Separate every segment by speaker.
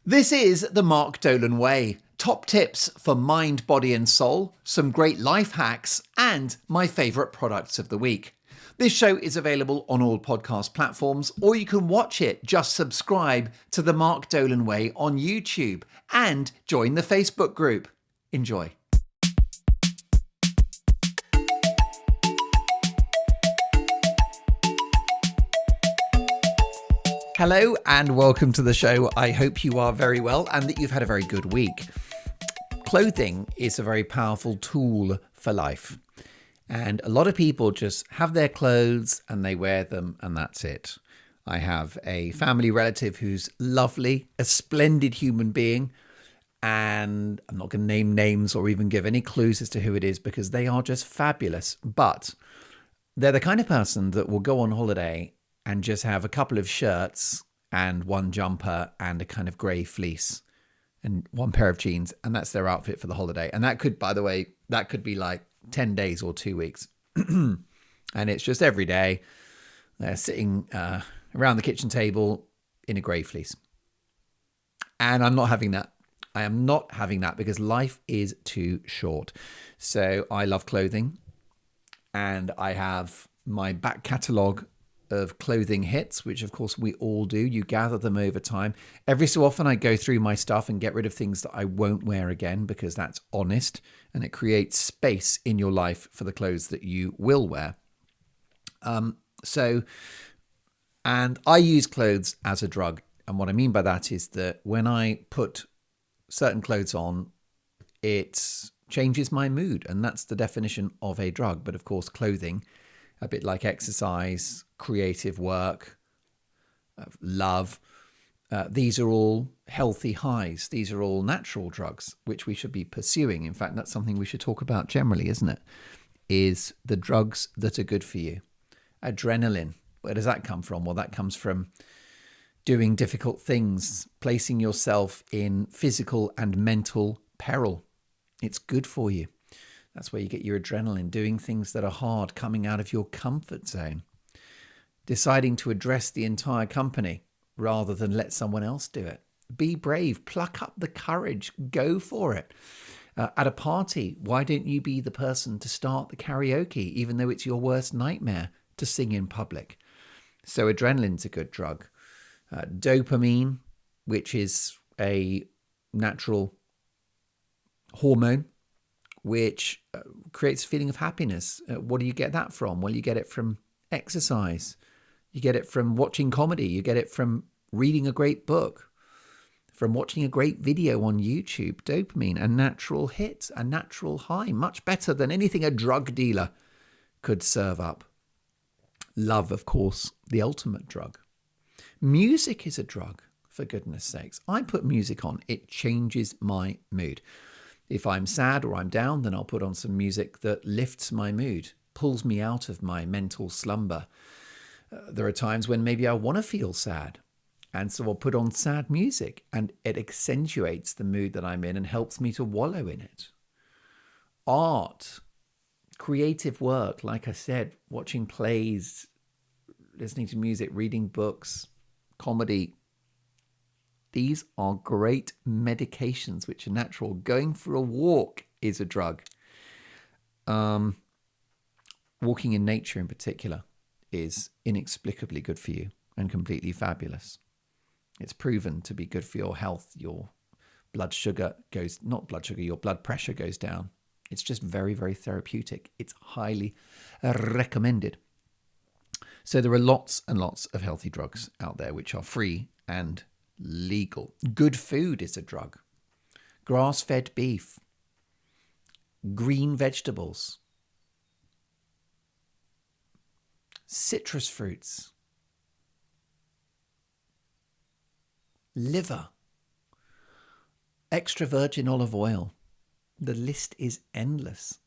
Speaker 1: This is the Mark Dolan Way. Top tips for mind, body and soul, some great life hacks, and my favourite products of the week. This show is available on all podcast platforms, or you can watch it. Just subscribe to the Mark Dolan Way on YouTube and join the Facebook group. Enjoy. Hello and welcome to the show. I hope you are very well and that you've had a very good week. Clothing is a very powerful tool for life. And a lot of people just have their clothes and they wear them and that's it. I have a family relative who's lovely, a splendid human being. And I'm not going to name names or even give any clues as to who it is because they are just fabulous. But they're the kind of person that will go on holiday and just have a couple of shirts and one jumper and a kind of grey fleece and one pair of jeans. And that's their outfit for the holiday. And that could, by the way, that could be like 10 days or 2 weeks. And it's just every day they're sitting around the kitchen table in a grey fleece. And I'm not having that. I am not having that because life is too short. So I love clothing and I have my back catalogue of clothing hits, which of course we all do. You gather them over time. Every so often I go through my stuff and get rid of things that I won't wear again because that's honest and it creates space in your life for the clothes that you will wear. And I use clothes as a drug. And what I mean by that is that when I put certain clothes on, it changes my mood. And that's the definition of a drug. But of course, clothing, a bit like exercise, creative work, love. These are all healthy highs. These are all natural drugs, which we should be pursuing. In fact, that's something we should talk about generally, isn't it? Is the drugs that are good for you. Adrenaline. Where does that come from? Well, that comes from doing difficult things, placing yourself in physical and mental peril. It's good for you. That's where you get your adrenaline, doing things that are hard, coming out of your comfort zone, deciding to address the entire company rather than let someone else do it. Be brave, pluck up the courage, go for it. At a party, why don't you be the person to start the karaoke, even though it's your worst nightmare to sing in public? So adrenaline's a good drug. Dopamine, which is a natural hormone, which creates a feeling of happiness. What do you get that from? Well, you get it from exercise. You get it from watching comedy. You get it from reading a great book, from watching a great video on YouTube. Dopamine, a natural hit, a natural high, much better than anything a drug dealer could serve up. Love, of course, the ultimate drug. Music is a drug, for goodness sakes. I put music on. It changes my mood. If I'm sad or I'm down, then I'll put on some music that lifts my mood, pulls me out of my mental slumber. There are times when maybe I want to feel sad. And so I'll put on sad music and it accentuates the mood that I'm in and helps me to wallow in it. Art, creative work, like I said, watching plays, listening to music, reading books, comedy. These are great medications which are natural. Going for a walk is a drug. Walking in nature in particular is inexplicably good for you and completely fabulous. It's proven to be good for your health. Your blood pressure goes down. It's just very, very therapeutic. It's highly recommended. So there are lots and lots of healthy drugs out there which are free and legal. Good food is a drug. Grass-fed beef, green vegetables, citrus fruits, liver, extra virgin olive oil. The list is endless.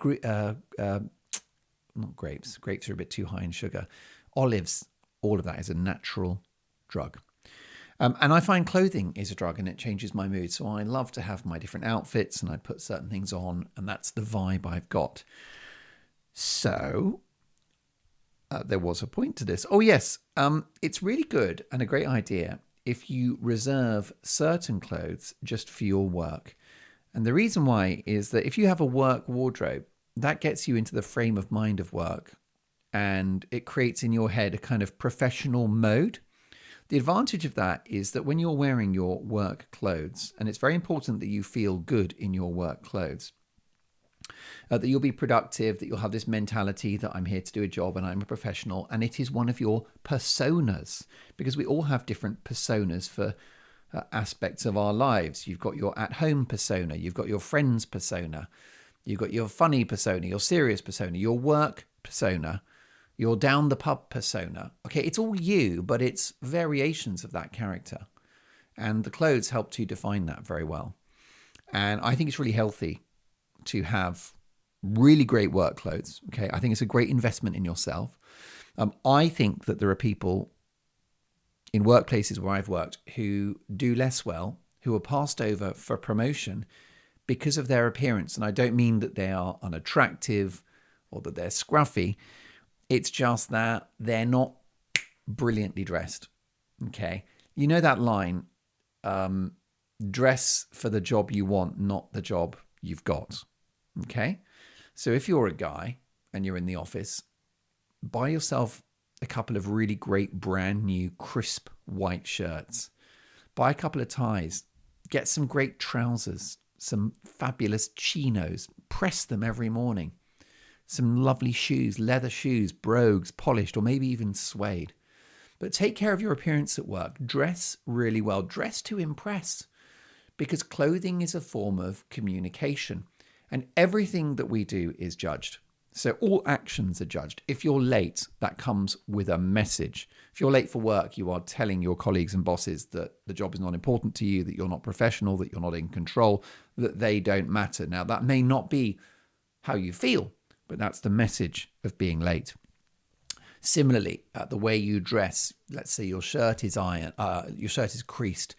Speaker 1: Not grapes. Grapes are a bit too high in sugar. Olives, all of that is a natural drug. And I find clothing is a drug and it changes my mood. So I love to have my different outfits and I put certain things on and that's the vibe I've got. So there was a point to this. Oh, yes. It's really good and a great idea if you reserve certain clothes just for your work. And the reason why is that if you have a work wardrobe, that gets you into the frame of mind of work, and it creates in your head a kind of professional mode. The advantage of that is that when you're wearing your work clothes, and it's very important that you feel good in your work clothes, that you'll be productive, that you'll have this mentality that I'm here to do a job and I'm a professional, and it is one of your personas, because we all have different personas for aspects of our lives. You've got your at-home persona, you've got your friends persona, you've got your funny persona, your serious persona, your work persona, your down the pub persona. Okay, it's all you, but it's variations of that character. And the clothes help to define that very well. And I think it's really healthy to have really great work clothes. Okay, I think it's a great investment in yourself. I think that there are people in workplaces where I've worked who do less well, who are passed over for promotion because of their appearance. And I don't mean that they are unattractive or that they're scruffy. It's just that they're not brilliantly dressed. Okay, you know that line, dress for the job you want, not the job you've got. Okay, so if you're a guy and you're in the office, buy yourself a couple of really great brand new crisp white shirts. Buy a couple of ties. Get some great trousers, some fabulous chinos. Press them every morning. Some lovely shoes, leather shoes, brogues, polished, or maybe even suede. But take care of your appearance at work. Dress really well. Dress to impress, because clothing is a form of communication. And everything that we do is judged. So all actions are judged. If you're late, that comes with a message. If you're late for work, you are telling your colleagues and bosses that the job is not important to you, that you're not professional, that you're not in control, that they don't matter. Now, that may not be how you feel, but that's the message of being late. Similarly, the way you dress, let's say your shirt is creased,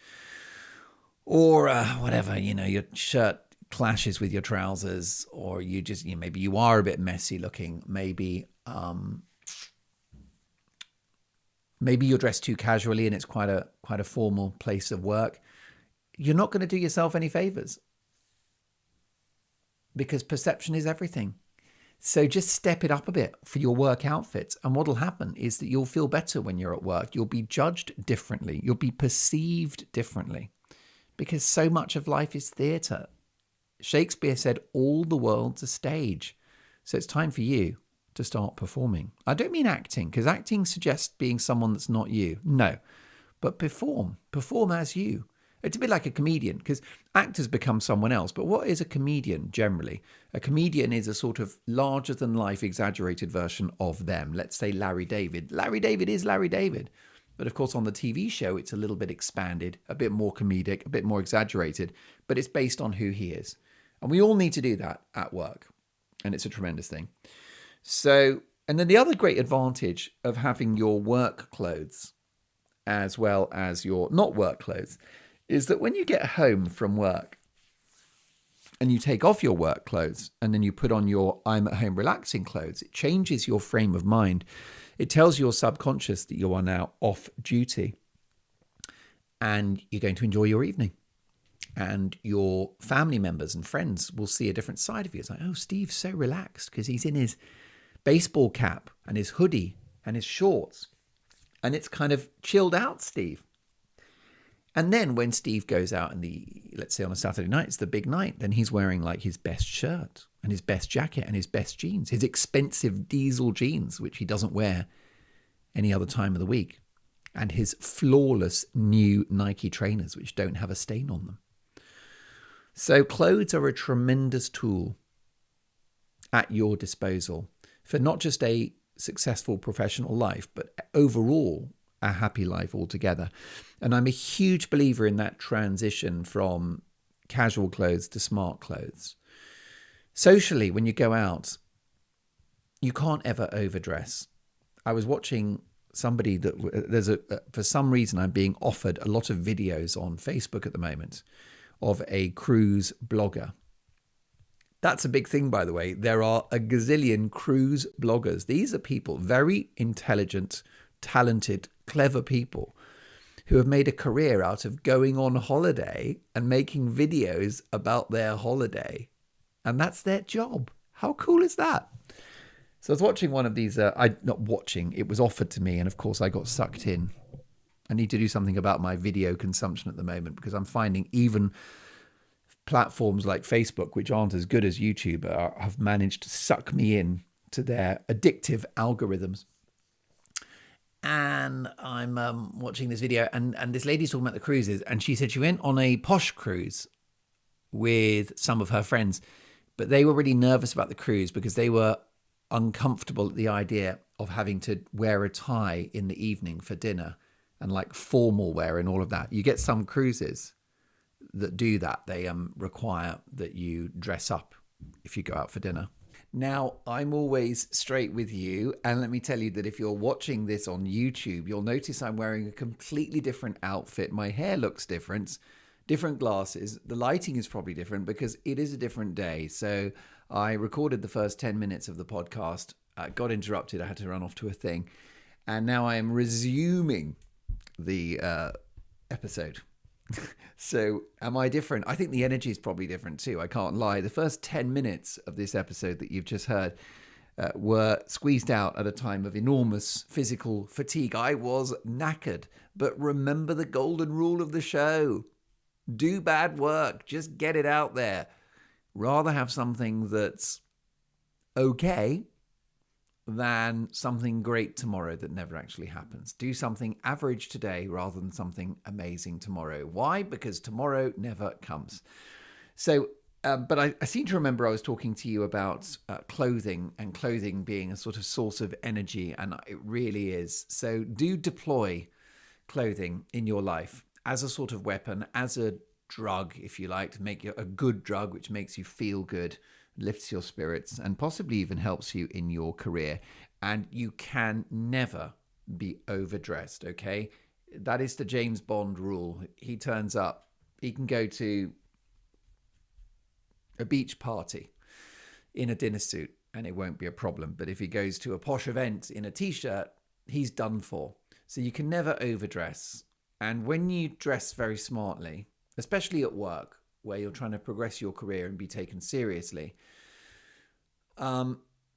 Speaker 1: or whatever, your shirt clashes with your trousers, or maybe you are a bit messy looking. Maybe you're dressed too casually and it's quite a formal place of work. You're not going to do yourself any favors, because perception is everything. So just step it up a bit for your work outfits. And what'll happen is that you'll feel better when you're at work. You'll be judged differently. You'll be perceived differently, because so much of life is theatre. Shakespeare said, all the world's a stage. So it's time for you to start performing. I don't mean acting, because acting suggests being someone that's not you. No, but perform as you. It's a bit like a comedian, because actors become someone else. But what is a comedian generally? A comedian is a sort of larger than life exaggerated version of them. Let's say Larry David. Larry David is Larry David. But of course, on the TV show, it's a little bit expanded, a bit more comedic, a bit more exaggerated, but it's based on who he is. And we all need to do that at work. And it's a tremendous thing. So, and then the other great advantage of having your work clothes as well as your not work clothes is that when you get home from work and you take off your work clothes and then you put on your I'm at home relaxing clothes, it changes your frame of mind. It tells your subconscious that you are now off duty and you're going to enjoy your evening. And your family members and friends will see a different side of you. It's like, oh, Steve's so relaxed because he's in his baseball cap and his hoodie and his shorts. And it's kind of chilled out, Steve. And then when Steve goes out let's say on a Saturday night, it's the big night, then he's wearing like his best shirt and his best jacket and his best jeans, his expensive diesel jeans, which he doesn't wear any other time of the week, and his flawless new Nike trainers, which don't have a stain on them. So clothes are a tremendous tool at your disposal for not just a successful professional life, but overall a happy life altogether. And I'm a huge believer in that transition from casual clothes to smart clothes. Socially, when you go out, you can't ever overdress. I was watching somebody that for some reason I'm being offered a lot of videos on Facebook at the moment of a cruise blogger. That's a big thing, by the way. There are a gazillion cruise bloggers. These are people, very intelligent, talented, clever people who have made a career out of going on holiday and making videos about their holiday. And that's their job. How cool is that? So I was watching one of these, it was offered to me. And of course I got sucked in. I need to do something about my video consumption at the moment, because I'm finding even platforms like Facebook, which aren't as good as YouTube, have managed to suck me in to their addictive algorithms. And I'm watching this video, and this lady's talking about the cruises, and she said she went on a posh cruise with some of her friends, but they were really nervous about the cruise because they were uncomfortable at the idea of having to wear a tie in the evening for dinner and like formal wear and all of that. You get some cruises that do that. They require that you dress up if you go out for dinner. Now, I'm always straight with you, and let me tell you that if you're watching this on YouTube, you'll notice I'm wearing a completely different outfit. My hair looks different glasses. The lighting is probably different because it is a different day. So I recorded the first 10 minutes of the podcast, got interrupted. I had to run off to a thing, and now I am resuming the episode. So am I different? I think the energy is probably different too. I can't lie. The first 10 minutes of this episode that you've just heard were squeezed out at a time of enormous physical fatigue. I was knackered. But remember the golden rule of the show. Do bad work. Just get it out there. Rather have something that's okay than something great tomorrow that never actually happens. Do something average today rather than something amazing tomorrow. Why? Because tomorrow never comes. So, but I seem to remember I was talking to you about clothing, and clothing being a sort of source of energy, and it really is. So do deploy clothing in your life as a sort of weapon, as a drug, if you like, to make you a good drug, which makes you feel good, lifts your spirits, and possibly even helps you in your career. And you can never be overdressed, okay? That is the James Bond rule. He turns up, he can go to a beach party in a dinner suit and it won't be a problem. But if he goes to a posh event in a t-shirt, he's done for. So you can never overdress. And when you dress very smartly, especially at work, where you're trying to progress your career and be taken seriously,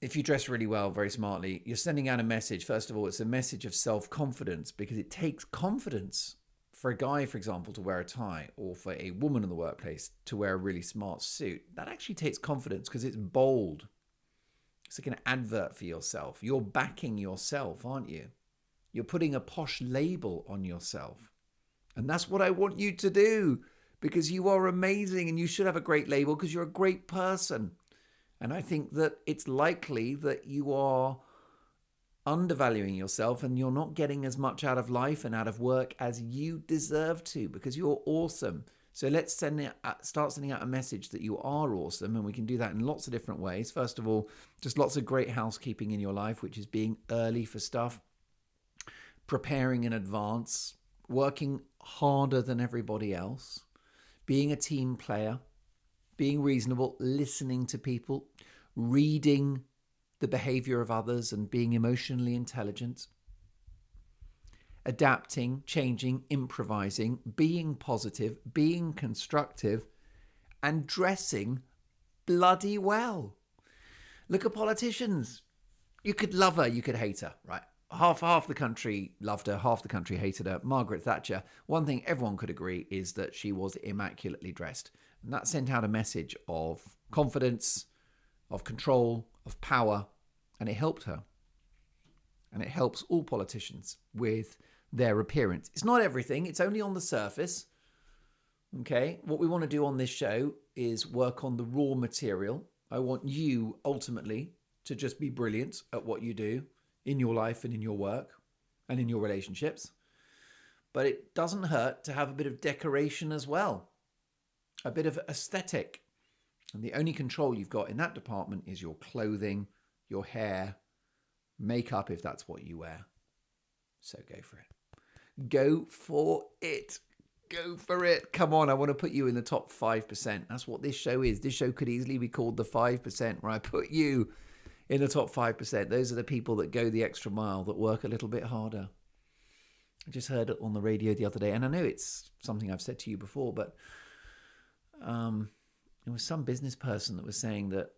Speaker 1: if you dress really well, very smartly, you're sending out a message. First of all, it's a message of self-confidence, because it takes confidence for a guy, for example, to wear a tie, or for a woman in the workplace to wear a really smart suit. That actually takes confidence because it's bold. It's like an advert for yourself. You're backing yourself, aren't you? You're putting a posh label on yourself. And that's what I want you to do, because you are amazing and you should have a great label because you're a great person. And I think that it's likely that you are undervaluing yourself and you're not getting as much out of life and out of work as you deserve to, because you're awesome. So let's start sending out a message that you are awesome, and we can do that in lots of different ways. First of all, just lots of great housekeeping in your life, which is being early for stuff, preparing in advance, working harder than everybody else, being a team player, being reasonable, listening to people, reading the behavior of others and being emotionally intelligent, adapting, changing, improvising, being positive, being constructive, and dressing bloody well. Look at politicians. You could love her, you could hate her, right? Half the country loved her, half the country hated her. Margaret Thatcher, one thing everyone could agree is that she was immaculately dressed. And that sent out a message of confidence, of control, of power, and it helped her. And it helps all politicians with their appearance. It's not everything, it's only on the surface. Okay, what we want to do on this show is work on the raw material. I want you ultimately to just be brilliant at what you do in your life and in your work and in your relationships. But it doesn't hurt to have a bit of decoration as well, a bit of aesthetic. And the only control you've got in that department is your clothing, your hair, makeup, if that's what you wear. So go for it. Go for it. Go for it. Come on, I want to put you in the top 5%. That's what this show is. This show could easily be called the 5%, where I put you in the top 5%. Those are the people that go the extra mile, that work a little bit harder. I just heard it on the radio the other day, and I know it's something I've said to you before, but it was some business person that was saying that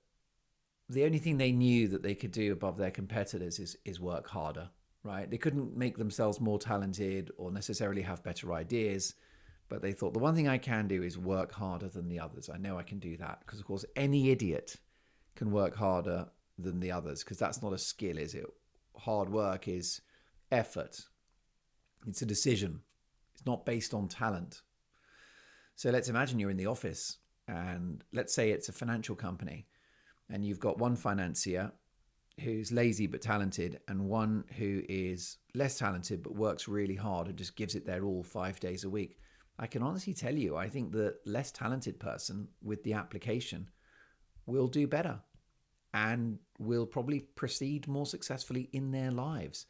Speaker 1: the only thing they knew that they could do above their competitors is work harder, right? They couldn't make themselves more talented or necessarily have better ideas, but they thought the one thing I can do is work harder than the others. I know I can do that because, of course, any idiot can work harder than the others because that's not a skill, is it? Hard work is effort. It's a decision. It's not based on talent. So let's imagine you're in the office and let's say it's a financial company and you've got one financier who's lazy but talented and one who is less talented but works really hard and just gives it their all 5 days a week. I can honestly tell you, I think the less talented person with the application will do better and will probably proceed more successfully in their lives.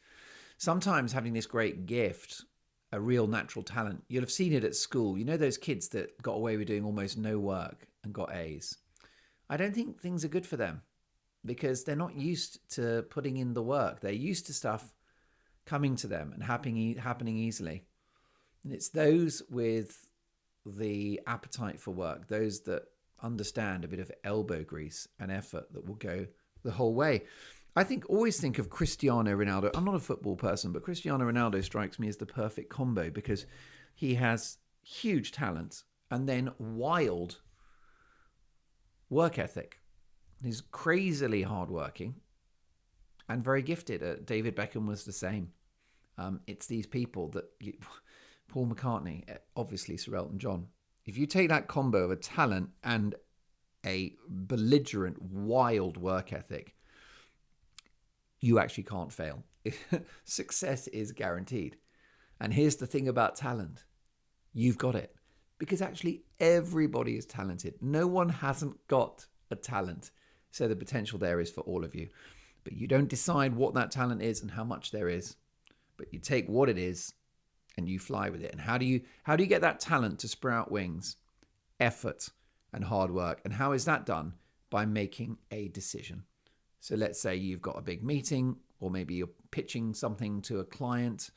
Speaker 1: Sometimes having this great gift, a real natural talent, you'll have seen it at school. You know those kids that got away with doing almost no work and got A's? I don't think things are good for them because they're not used to putting in the work. They're used to stuff coming to them and happening easily. And it's those with the appetite for work, those that understand a bit of elbow grease and effort that will go the whole way. Always think of Cristiano Ronaldo. I'm not a football person, but Cristiano Ronaldo strikes me as the perfect combo because he has huge talent and then wild work ethic. He's crazily hardworking and very gifted. David Beckham was the same. It's these people that Paul McCartney, obviously Sir Elton John. If you take that combo of a talent and a belligerent, wild work ethic, you actually can't fail. Success is guaranteed. And here's the thing about talent. You've got it. Because actually everybody is talented. No one hasn't got a talent. So the potential there is for all of you. But you don't decide what that talent is and how much there is. But you take what it is and you fly with it. And how do you get that talent to sprout wings? Effort and hard work. And how is that done? By making a decision. So let's say you've got a big meeting, or maybe you're pitching something to a client.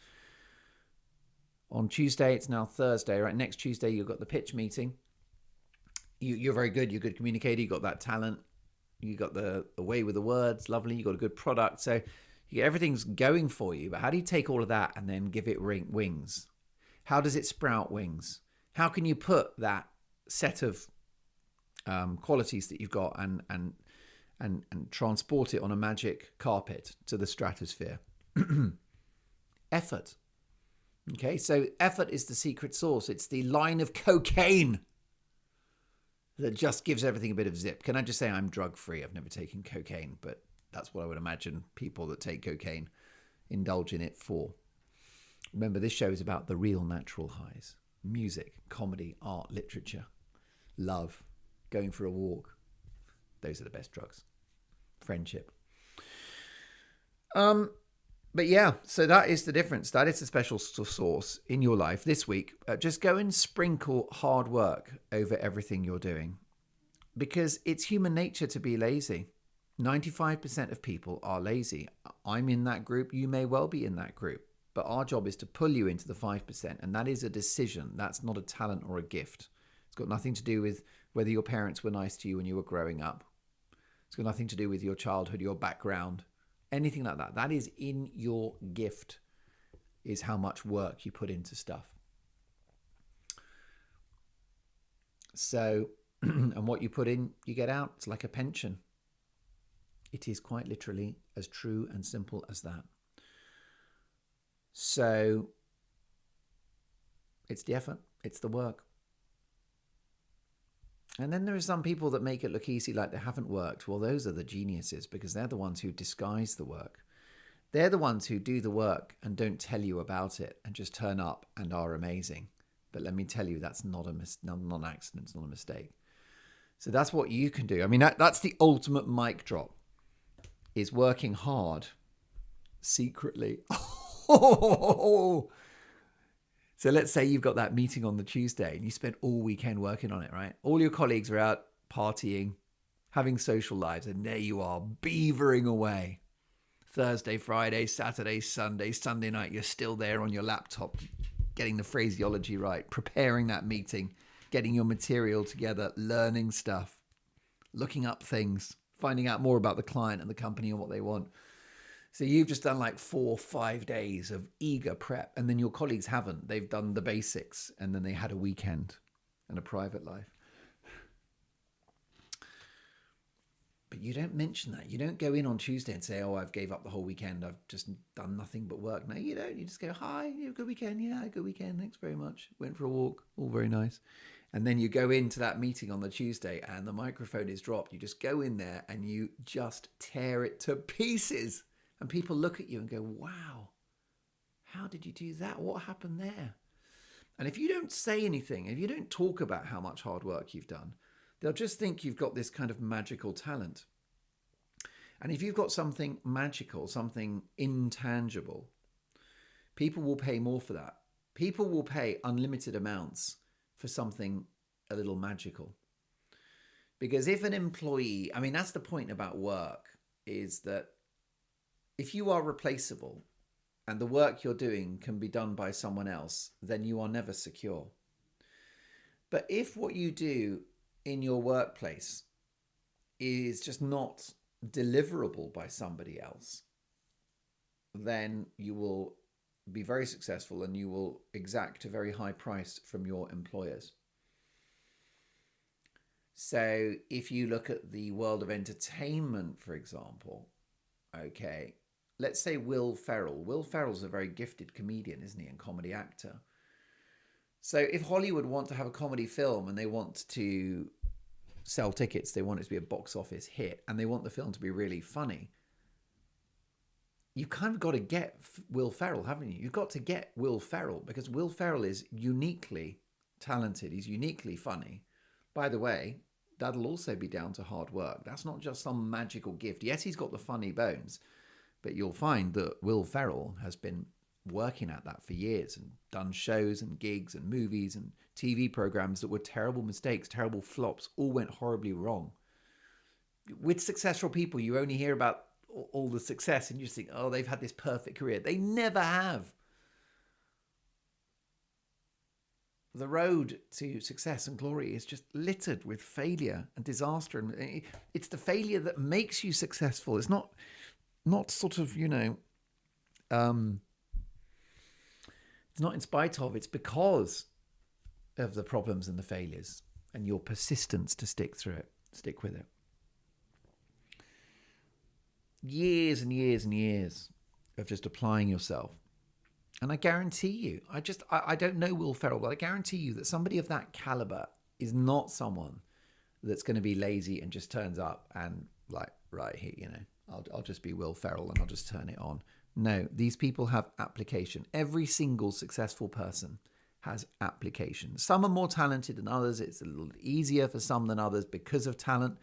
Speaker 1: On Tuesday, it's now Thursday, right? Next Tuesday, you've got the pitch meeting. You're very good. You're a good communicator. You've got that talent. You got the way with the words. Lovely. You got a good product. So everything's going for you. But how do you take all of that and then give it wings? How does it sprout wings? How can you put that set of qualities that you've got and transport it on a magic carpet to the stratosphere? Effort. Okay, so effort is the secret sauce. It's the line of cocaine that just gives everything a bit of zip. Can I just say I'm drug-free? I've never taken cocaine, but that's what I would imagine people that take cocaine indulge in it for. Remember, this show is about the real natural highs. Music, comedy, art, literature, love, going for a walk. Those are the best drugs. Friendship. But yeah, so that is the difference. That is the special sauce in your life this week. Just go and sprinkle hard work over everything you're doing because it's human nature to be lazy. 95% of people are lazy. I'm in that group. You may well be in that group. But our job is to pull you into the 5%. And that is a decision. That's not a talent or a gift. It's got nothing to do with whether your parents were nice to you when you were growing up. It's got nothing to do with your childhood, your background, anything like that. That is in your gift, is how much work you put into stuff. So, and what you put in, you get out. It's like a pension. It is quite literally as true and simple as that. So, it's the effort. It's the work. And then there are some people that make it look easy, like they haven't worked. Well, those are the geniuses because they're the ones who disguise the work. They're the ones who do the work and don't tell you about it and just turn up and are amazing. But let me tell you, that's not an accident. It's not a mistake. So that's what you can do. I mean, that's the ultimate mic drop, is working hard secretly. So let's say you've got that meeting on the Tuesday and you spent all weekend working on it, right? All your colleagues are out partying, having social lives, and there you are, beavering away, Thursday, Friday, Saturday, Sunday, Sunday night, you're still there on your laptop, getting the phraseology right, preparing that meeting, getting your material together, learning stuff, looking up things, finding out more about the client and the company and what they want. So you've just done like 4 or 5 days of eager prep, and then your colleagues haven't. They've done the basics, and then they had a weekend and a private life. But you don't mention that. You don't go in on Tuesday and say, oh, I've gave up the whole weekend. I've just done nothing but work. No, you don't. You just go, hi, you have a good weekend? Yeah, a good weekend. Thanks very much. Went for a walk. All very nice. And then you go into that meeting on the Tuesday and the microphone is dropped. You just go in there and you just tear it to pieces. And people look at you and go, wow, how did you do that? What happened there? And if you don't say anything, if you don't talk about how much hard work you've done, they'll just think you've got this kind of magical talent. And if you've got something magical, something intangible, people will pay more for that. People will pay unlimited amounts for something a little magical. Because if an employee, I mean, that's the point about work, is that if you are replaceable and the work you're doing can be done by someone else, then you are never secure. But if what you do in your workplace is just not deliverable by somebody else, then you will be very successful and you will exact a very high price from your employers. So if you look at the world of entertainment, for example, okay, let's say Will Ferrell. Will Ferrell's a very gifted comedian, isn't he, and comedy actor. So if Hollywood want to have a comedy film and they want to sell tickets, they want it to be a box office hit, and they want the film to be really funny, you kind of got to get Will Ferrell, haven't you? You've got to get Will Ferrell, because Will Ferrell is uniquely talented. He's uniquely funny. By the way, that'll also be down to hard work. That's not just some magical gift. Yes, he's got the funny bones, but you'll find that Will Ferrell has been working at that for years and done shows and gigs and movies and TV programs that were terrible mistakes, terrible flops, all went horribly wrong. With successful people, you only hear about all the success and you just think, oh, they've had this perfect career. They never have. The road to success and glory is just littered with failure and disaster. And it's the failure that makes you successful. It's not sort of, it's not in spite of, it's because of the problems and the failures and your persistence to stick with it. Years and years and years of just applying yourself. And I guarantee you, I don't know Will Ferrell, but I guarantee you that somebody of that caliber is not someone that's going to be lazy and just turns up and like, right here, I'll just be Will Ferrell and I'll just turn it on. No, these people have application. Every single successful person has application. Some are more talented than others. It's a little easier for some than others because of talent.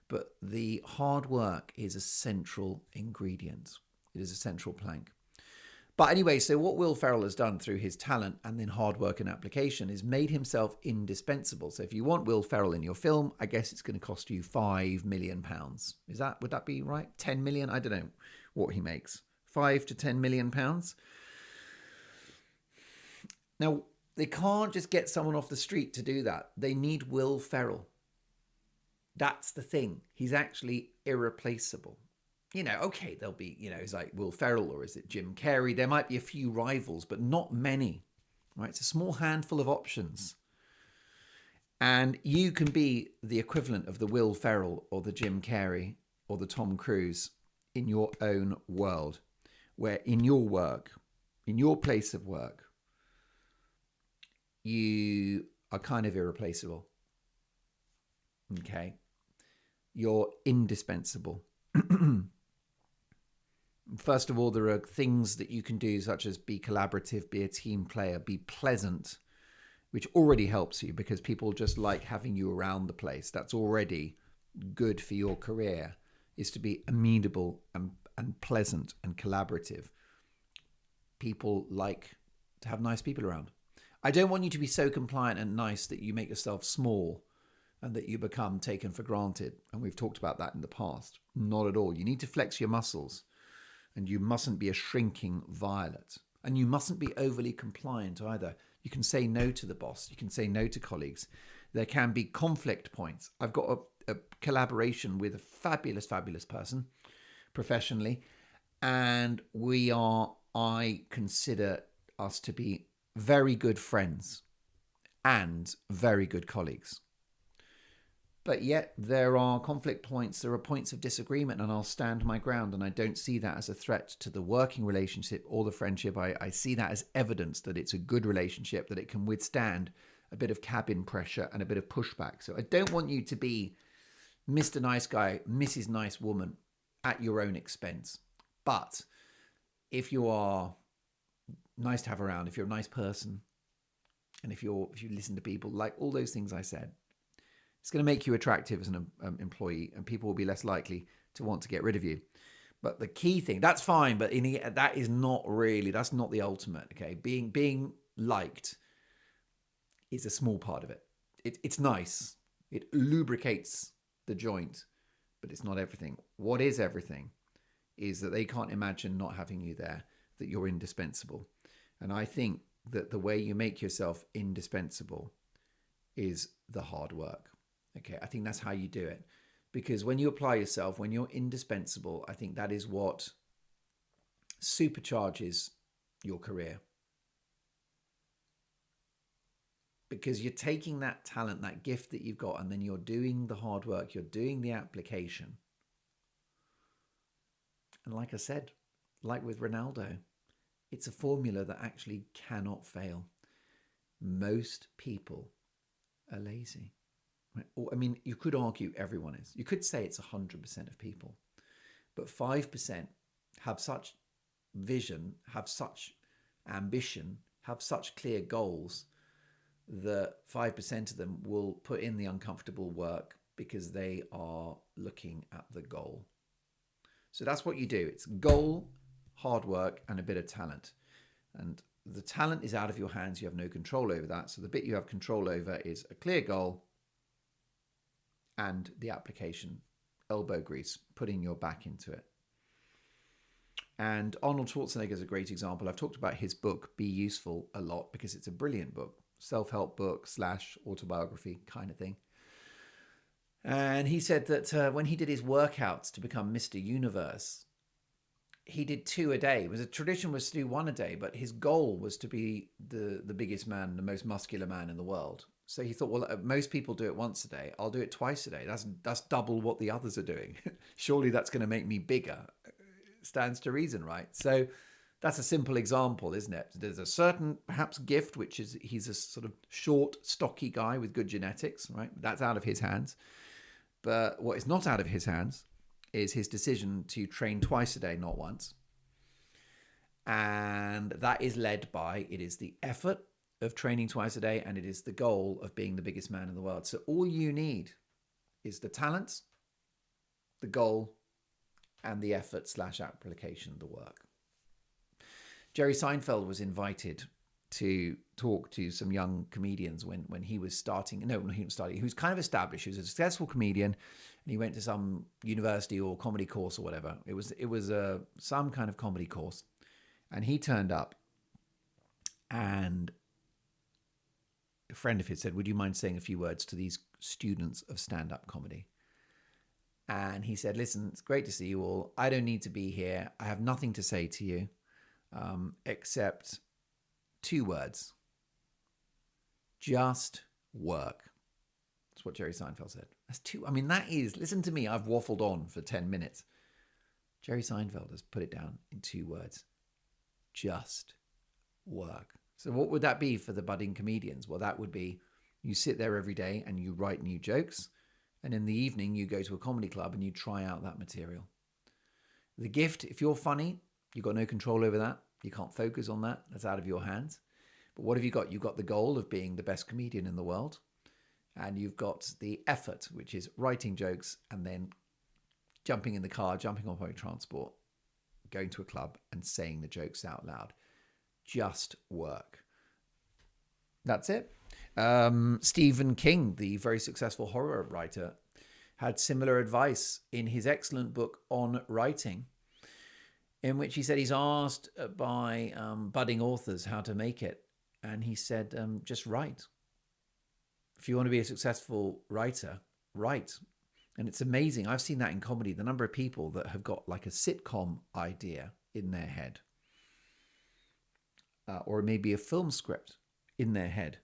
Speaker 1: But the hard work is a central ingredient. It is a central plank. But anyway, so what Will Ferrell has done through his talent and then hard work and application is made himself indispensable. So if you want Will Ferrell in your film, I guess it's going to cost you £5 million. Would that be right? 10 million? I don't know what he makes. 5 to 10 million pounds. Now, they can't just get someone off the street to do that. They need Will Ferrell. That's the thing. He's actually irreplaceable. Okay, there'll be, is like Will Ferrell or is it Jim Carrey? There might be a few rivals, but not many, right? It's a small handful of options. And you can be the equivalent of the Will Ferrell or the Jim Carrey or the Tom Cruise in your own world, where in your work, in your place of work, you are kind of irreplaceable. Okay? You're indispensable. First of all, there are things that you can do, such as be collaborative, be a team player, be pleasant, which already helps you because people just like having you around the place. That's already good for your career, is to be amenable and pleasant and collaborative. People like to have nice people around. I don't want you to be so compliant and nice that you make yourself small and that you become taken for granted. And we've talked about that in the past. Not at all. You need to flex your muscles. and you mustn't be a shrinking violet. And you mustn't be overly compliant either. You can say no to the boss. You can say no to colleagues. There can be conflict points. I've got a collaboration with a fabulous, fabulous person professionally. And I consider us to be very good friends and very good colleagues. But yet there are conflict points, there are points of disagreement, and I'll stand my ground. And I don't see that as a threat to the working relationship or the friendship. I see that as evidence that it's a good relationship, that it can withstand a bit of cabin pressure and a bit of pushback. So I don't want you to be Mr. Nice Guy, Mrs. Nice Woman at your own expense. But if you are nice to have around, if you're a nice person, and if you listen to people, like all those things I said, it's going to make you attractive as an employee, and people will be less likely to want to get rid of you. But the key thing, that's fine, but that is not really, that's not the ultimate, okay? Being liked is a small part of it. It's nice. It lubricates the joint, but it's not everything. What is everything is that they can't imagine not having you there, that you're indispensable. And I think that the way you make yourself indispensable is the hard work. Okay, I think that's how you do it. Because when you apply yourself, when you're indispensable, I think that is what supercharges your career. Because you're taking that talent, that gift that you've got, and then you're doing the hard work, you're doing the application. And like I said, like with Ronaldo, it's a formula that actually cannot fail. Most people are lazy. I mean, you could argue everyone is. You could say it's 100% of people. But 5% have such vision, have such ambition, have such clear goals that 5% of them will put in the uncomfortable work because they are looking at the goal. So that's what you do. It's goal, hard work, and a bit of talent. And the talent is out of your hands. You have no control over that. So the bit you have control over is a clear goal and the application, elbow grease, putting your back into it. And Arnold Schwarzenegger is a great example. I've talked about his book, Be Useful, a lot because it's a brilliant book, self-help book / autobiography kind of thing. And he said that when he did his workouts to become Mr. Universe, he did 2 a day. The tradition was to do 1 a day, but his goal was to be the biggest man, the most muscular man in the world. So he thought, well, most people do it once a day. I'll do it twice a day. That's double what the others are doing. Surely that's going to make me bigger. Stands to reason, right? So that's a simple example, isn't it? There's a certain, perhaps, gift, which is he's a sort of short, stocky guy with good genetics, right? That's out of his hands. But what is not out of his hands is his decision to train twice a day, not once. And that is led by, it is the effort of training twice a day, and it is the goal of being the biggest man in the world. So all you need is the talent, the goal, and the effort / application, the work. Jerry Seinfeld was invited to talk to some young comedians when he was starting. No, he wasn't starting. He was kind of established. He was a successful comedian, and he went to some university or comedy course or whatever. It was some kind of comedy course, and he turned up, and a friend of his said, "Would you mind saying a few words to these students of stand-up comedy?" And he said, "Listen, it's great to see you all. I don't need to be here. I have nothing to say to you except 2 words. Just work." That's what Jerry Seinfeld said. That's 2. I mean, that is, listen to me. I've waffled on for 10 minutes. Jerry Seinfeld has put it down in 2 words. Just work. So what would that be for the budding comedians? Well, that would be you sit there every day and you write new jokes. And in the evening, you go to a comedy club and you try out that material. The gift, if you're funny, you've got no control over that. You can't focus on that. That's out of your hands. But what have you got? You've got the goal of being the best comedian in the world. And you've got the effort, which is writing jokes and then jumping in the car, jumping on public transport, going to a club and saying the jokes out loud. Just work. That's it. Stephen King, the very successful horror writer, had similar advice in his excellent book on writing. in which he said he's asked by budding authors how to make it. And he said, just write. If you want to be a successful writer, write. And it's amazing. I've seen that in comedy, the number of people that have got like a sitcom idea in their head, or maybe a film script in their head,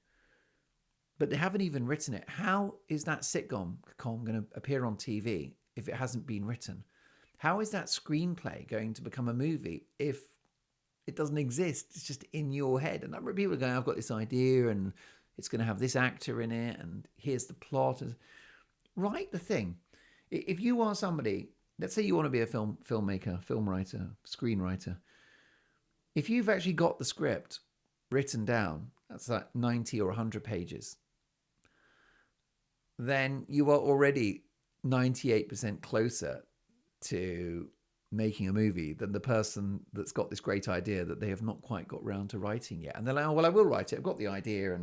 Speaker 1: but they haven't even written it. How is that sitcom going to appear on TV if it hasn't been written? How is that screenplay going to become a movie if it doesn't exist? It's just in your head. A number of people are going, I've got this idea and it's going to have this actor in it and here's the plot. Write the thing. If you are somebody, let's say you want to be a filmmaker, film writer, screenwriter, if you've actually got the script written down, that's like 90 or 100 pages, then you are already 98% closer to making a movie than the person that's got this great idea that they have not quite got round to writing yet. And they're like, oh, well, I will write it. I've got the idea.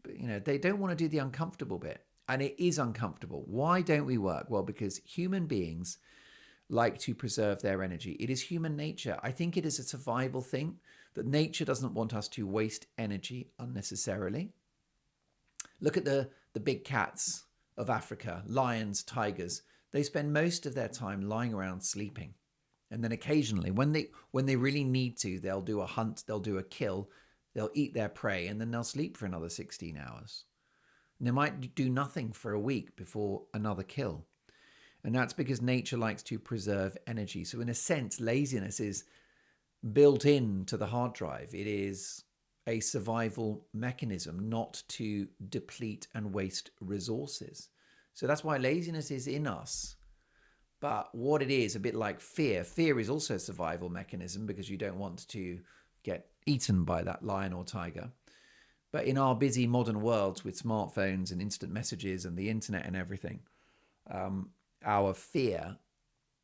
Speaker 1: But, they don't want to do the uncomfortable bit. And it is uncomfortable. Why don't we work? Well, because human beings like to preserve their energy. It is human nature. I think it is a survival thing that nature doesn't want us to waste energy unnecessarily. Look at the big cats of Africa, lions, tigers. They spend most of their time lying around sleeping. And then occasionally, when they really need to, they'll do a hunt, they'll do a kill, they'll eat their prey, and then they'll sleep for another 16 hours. And they might do nothing for a week before another kill. And that's because nature likes to preserve energy. So in a sense, laziness is built into the hard drive. It is a survival mechanism not to deplete and waste resources. So that's why laziness is in us. But what it is, a bit like fear. Fear is also a survival mechanism because you don't want to get eaten by that lion or tiger. But in our busy modern worlds with smartphones and instant messages and the internet and everything, our fear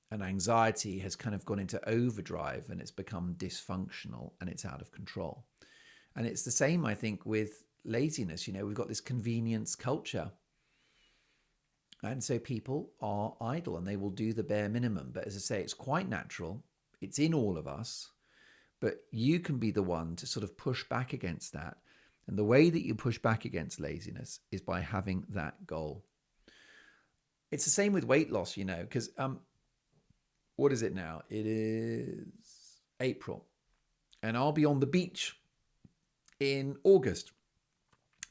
Speaker 1: and anxiety has kind of gone into overdrive and it's become dysfunctional and it's out of control. And it's the same, I think, with laziness. We've got this convenience culture. And so people are idle and they will do the bare minimum. But as I say, it's quite natural. It's in all of us. But you can be the one to sort of push back against that. And the way that you push back against laziness is by having that goal. It's the same with weight loss, because what is it now? It is April. And I'll be on the beach in August.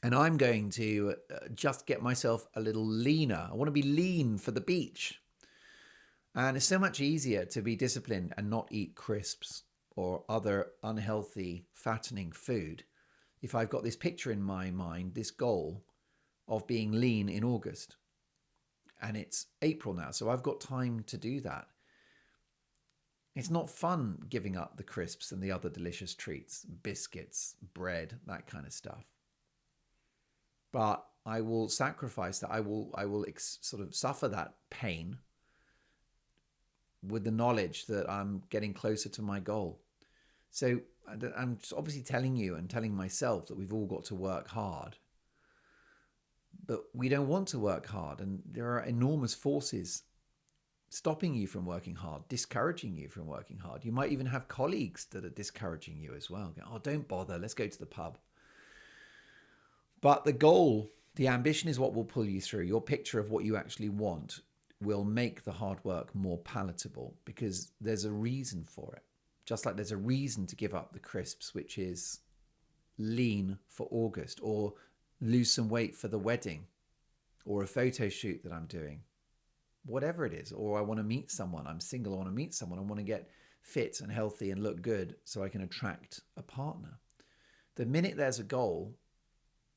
Speaker 1: And I'm going to just get myself a little leaner. I want to be lean for the beach. And it's so much easier to be disciplined and not eat crisps or other unhealthy, fattening food if I've got this picture in my mind, this goal of being lean in August. And it's April now, so I've got time to do that. It's not fun giving up the crisps and the other delicious treats, biscuits, bread, that kind of stuff. But I will sacrifice that. I will sort of suffer that pain with the knowledge that I'm getting closer to my goal. So I'm obviously telling you and telling myself that we've all got to work hard. But we don't want to work hard. And there are enormous forces stopping you from working hard, discouraging you from working hard. You might even have colleagues that are discouraging you as well. Oh, don't bother. Let's go to the pub. But the goal, the ambition is what will pull you through. Your picture of what you actually want will make the hard work more palatable because there's a reason for it. Just like there's a reason to give up the crisps, which is lean for August, or lose some weight for the wedding, or a photo shoot that I'm doing, whatever it is. Or I want to meet someone. I'm single. I want to meet someone. I want to get fit and healthy and look good so I can attract a partner. The minute there's a goal,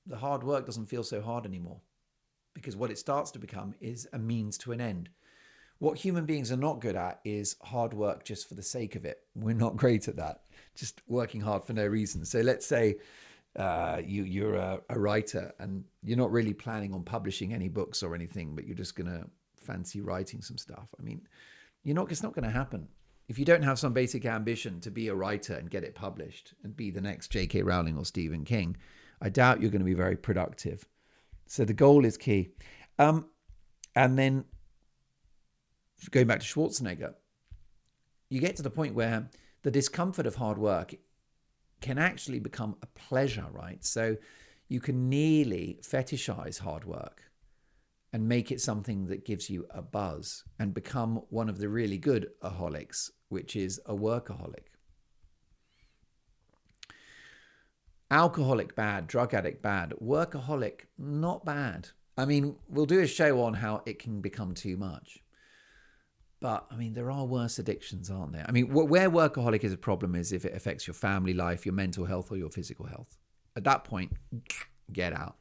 Speaker 1: the hard work doesn't feel so hard anymore, because what it starts to become is a means to an end. What human beings are not good at is hard work just for the sake of it. We're not great at that, just working hard for no reason. So let's say you're a writer and you're not really planning on publishing any books or anything, but you're just going to fancy writing some stuff. I mean, it's not going to happen. If you don't have some basic ambition to be a writer and get it published and be the next J.K. Rowling or Stephen King, I doubt you're going to be very productive. So the goal is key. And then going back to Schwarzenegger, you get to the point where the discomfort of hard work can actually become a pleasure, right? So you can nearly fetishize hard work and make it something that gives you a buzz and become one of the really good aholics, which is a workaholic. Alcoholic bad, drug addict bad, workaholic not bad. I mean, we'll do a show on how it can become too much. But I mean, there are worse addictions, aren't there? I mean, where workaholic is a problem is if it affects your family life, your mental health, or your physical health. At that point, get out.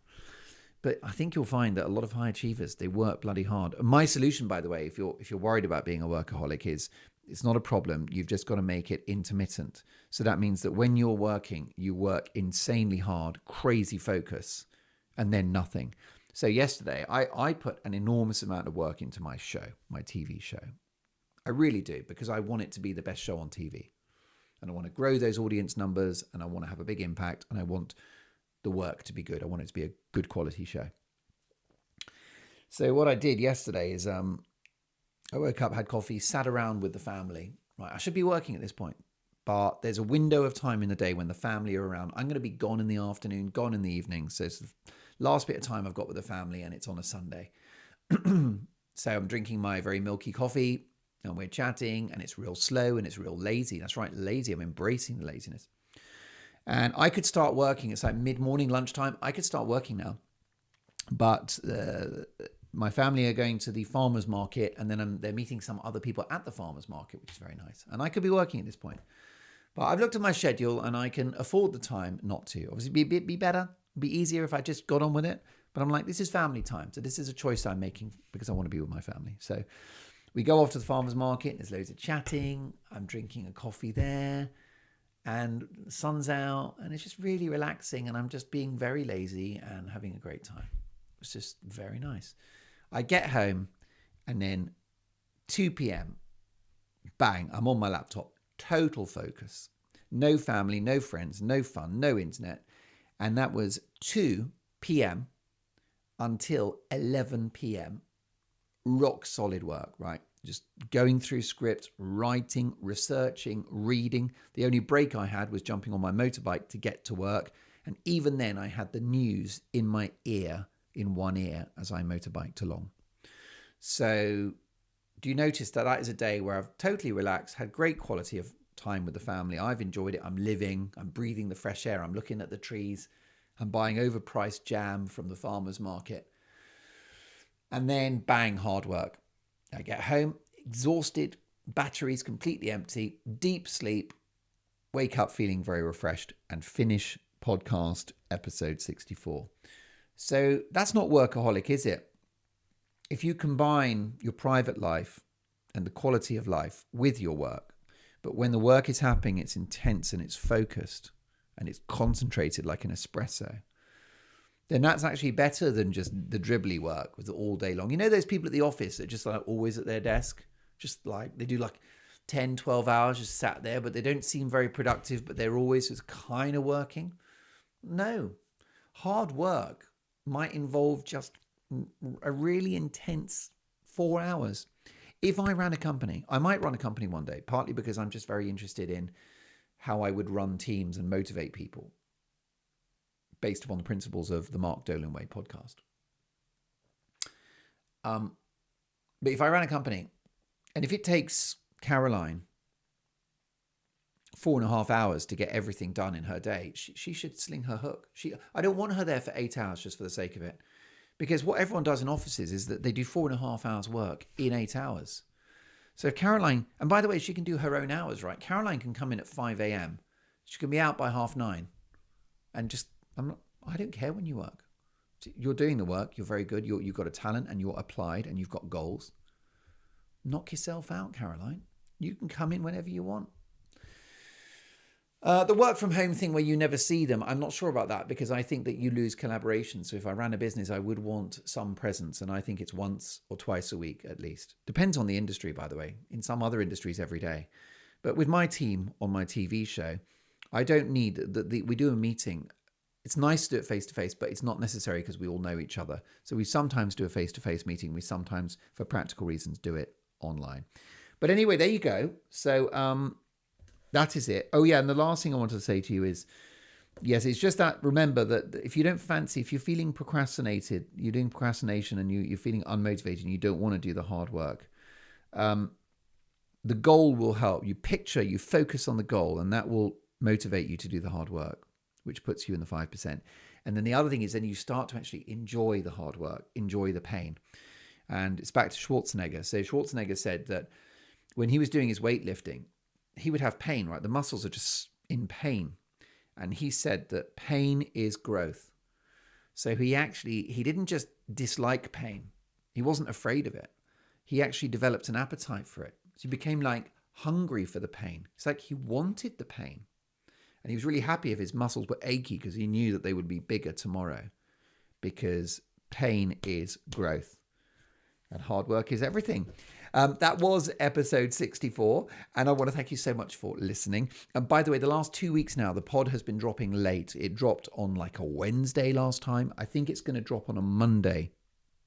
Speaker 1: But I think you'll find that a lot of high achievers, they work bloody hard. My solution, by the way, if you're worried about being a workaholic, is it's not a problem. You've just got to make it intermittent. So that means that when you're working, you work insanely hard, crazy focus, and then nothing. So yesterday, I put an enormous amount of work into my show, my TV show. I really do, because I want it to be the best show on TV. And I want to grow those audience numbers, and I want to have a big impact, and I want the work to be good. I want it to be a good quality show. So what I did yesterday is I woke up, had coffee, sat around with the family. Right, I should be working at this point, but there's a window of time in the day when the family are around. I'm going to be gone in the afternoon, gone in the evening. So it's the last bit of time I've got with the family, and it's on a Sunday. So I'm drinking my very milky coffee, and we're chatting, and it's real slow and it's real lazy. That's right, lazy. I'm embracing the laziness. And I could start working. It's like mid-morning, lunchtime. I could start working now. But my family are going to the farmer's market, and then they're meeting some other people at the farmer's market, which is very nice. And I could be working at this point. But I've looked at my schedule, and I can afford the time not to. Obviously, be better, be easier if I just got on with it. But I'm like, this is family time. So this is a choice I'm making because I want to be with my family. So we go off to the farmer's market. There's loads of chatting. I'm drinking a coffee there. And the sun's out, and it's just really relaxing, and I'm just being very lazy and having a great time. It's just very nice. I get home, and then 2 p.m., bang, I'm on my laptop. Total focus. No family, no friends, no fun, no internet. And that was 2 p.m. until 11 p.m. Rock solid work, right? Just going through scripts, writing, researching, reading. The only break I had was jumping on my motorbike to get to work. And even then I had the news in my ear, in one ear, as I motorbiked along. So do you notice that that is a day where I've totally relaxed, had great quality of time with the family. I've enjoyed it. I'm living, I'm breathing the fresh air. I'm looking at the trees. I'm buying overpriced jam from the farmer's market. And then bang, hard work. I get home, exhausted, batteries completely empty, deep sleep, wake up feeling very refreshed, and finish podcast episode 64. So that's not workaholic, is it? If you combine your private life and the quality of life with your work, but when the work is happening, it's intense and it's focused and it's concentrated like an espresso, then that's actually better than just the dribbly work with all day long. You know those people at the office that just like always at their desk, just like they do like 10, 12 hours just sat there, but they don't seem very productive, but they're always just kind of working? No. Hard work might involve just a really intense 4 hours. If I ran a company, I might run a company one day, partly because I'm just very interested in how I would run teams and motivate people, based upon the principles of the Mark Dolan Way podcast. But if I ran a company, and if it takes Caroline 4.5 hours to get everything done in her day, she should sling her hook. I don't want her there for 8 hours just for the sake of it. Because what everyone does in offices is that they do 4.5 hours work in 8 hours. So if Caroline, and by the way, she can do her own hours, right? Caroline can come in at 5 a.m. She can be out by 9:30 and just, I don't care when you work. You're doing the work. You're very good. You've got a talent and you're applied and you've got goals. Knock yourself out, Caroline. You can come in whenever you want. The work from home thing where you never see them, I'm not sure about that because I think that you lose collaboration. So if I ran a business, I would want some presence. And I think it's once or twice a week at least. Depends on the industry, by the way. In some other industries, every day. But with my team on my TV show, I don't need we do a meeting. It's nice to do it face-to-face, but it's not necessary because we all know each other. So we sometimes do a face-to-face meeting. We sometimes, for practical reasons, do it online. But anyway, there you go. So that is it. Oh yeah, and the last thing I wanted to say to you is, yes, it's just that, remember that if you don't fancy, if you're feeling procrastinated, you're doing procrastination and you're feeling unmotivated and you don't want to do the hard work, the goal will help. You focus on the goal, and that will motivate you to do the hard work, which puts you in the 5%. And then the other thing is then you start to actually enjoy the hard work, enjoy the pain. And it's back to Schwarzenegger. So Schwarzenegger said that when he was doing his weightlifting, he would have pain, right? The muscles are just in pain. And he said that pain is growth. So he didn't just dislike pain. He wasn't afraid of it. He actually developed an appetite for it. So he became like hungry for the pain. It's like he wanted the pain. And he was really happy if his muscles were achy because he knew that they would be bigger tomorrow, because pain is growth. And hard work is everything. That was episode 64. And I want to thank you so much for listening. And by the way, the last 2 weeks now, the pod has been dropping late. It dropped on like a Wednesday last time. I think it's going to drop on a Monday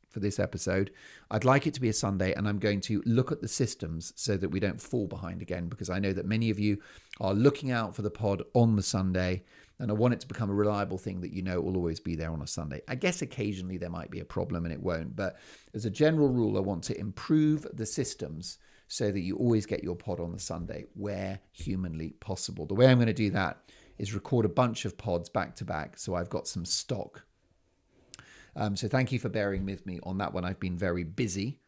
Speaker 1: for this episode. I'd like it to be a Sunday, and I'm going to look at the systems so that we don't fall behind again, because I know that many of you are looking out for the pod on the Sunday, and I want it to become a reliable thing that you know will always be there on a Sunday. I guess occasionally there might be a problem and it won't, but as a general rule, I want to improve the systems so that you always get your pod on the Sunday where humanly possible. The way I'm going to do that is record a bunch of pods back to back, so I've got some stock. So thank you for bearing with me on that one. I've been very busy,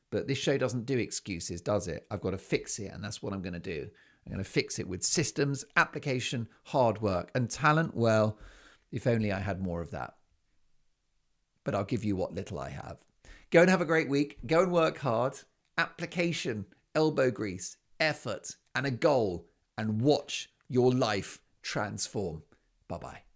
Speaker 1: but this show doesn't do excuses, does it? I've got to fix it, and that's what I'm going to do. I'm going to fix it with systems, application, hard work, and talent. Well, if only I had more of that. But I'll give you what little I have. Go and have a great week. Go and work hard. Application, elbow grease, effort, and a goal, and watch your life transform. Bye-bye.